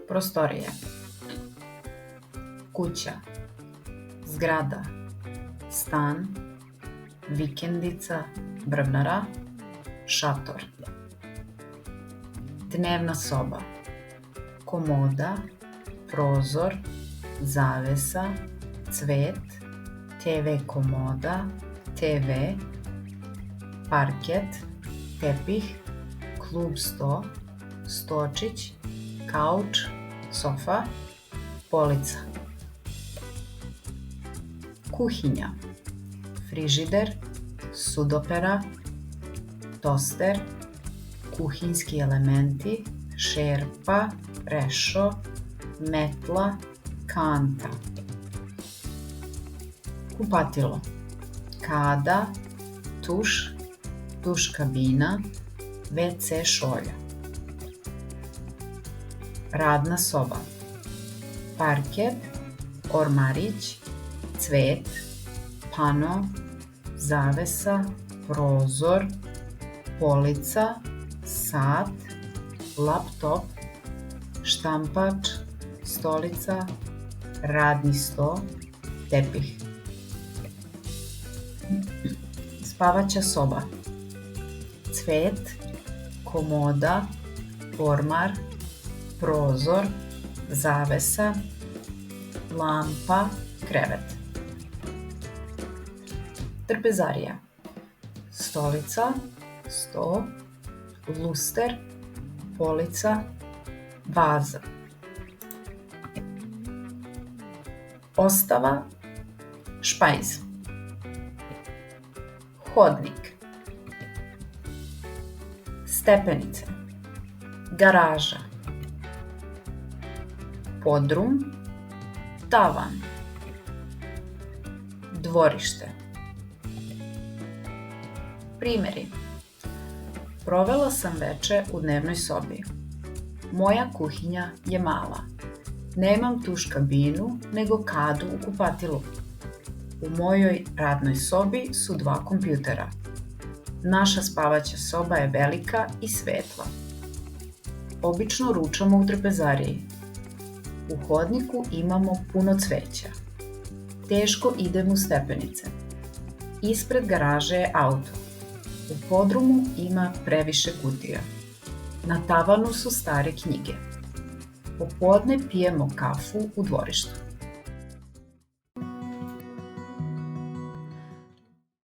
Prostorije. Kuća, zgrada, stan, vikendica, brvnara, šator. Dnevna soba, komoda, prozor, zavesa, cvet, TV komoda, TV, parket, tepih, klub sto, stočić, kauč, sofa, polica. Kuhinja, frižider, sudopera, toster, kuhinjski elementi, šerpa, rešo, metla, kanta. Kupatilo, kada, tuš, tuš kabina, WC šolja. Radna soba, parket, ormarić, cvet, pano, zavesa, prozor, polica, sat, laptop, štampač, stolica, radni sto, tepih. Spavaća soba, cvet, komoda, ormar, prozor, zavesa, lampa, krevet. Trpezarija, stolica, sto, luster, polica, vaza. Ostava, špajz. Hodnik, stepenice, garaža, podrum, tavan, dvorište. Primjeri. Provela sam veče u dnevnoj sobi. Moja kuhinja je mala. Nemam tuš kabinu, nego kadu u kupatilu. U mojoj radnoj sobi su 2 kompjutera. Naša spavaća soba je velika i svetla. Obično ručamo u trpezariji. U hodniku imamo puno cveća. Teško idem u stepenice. Ispred garaže je auto. U podrumu ima previše kutija. Na tavanu su stare knjige. Popodne pijemo kafu u dvorištu.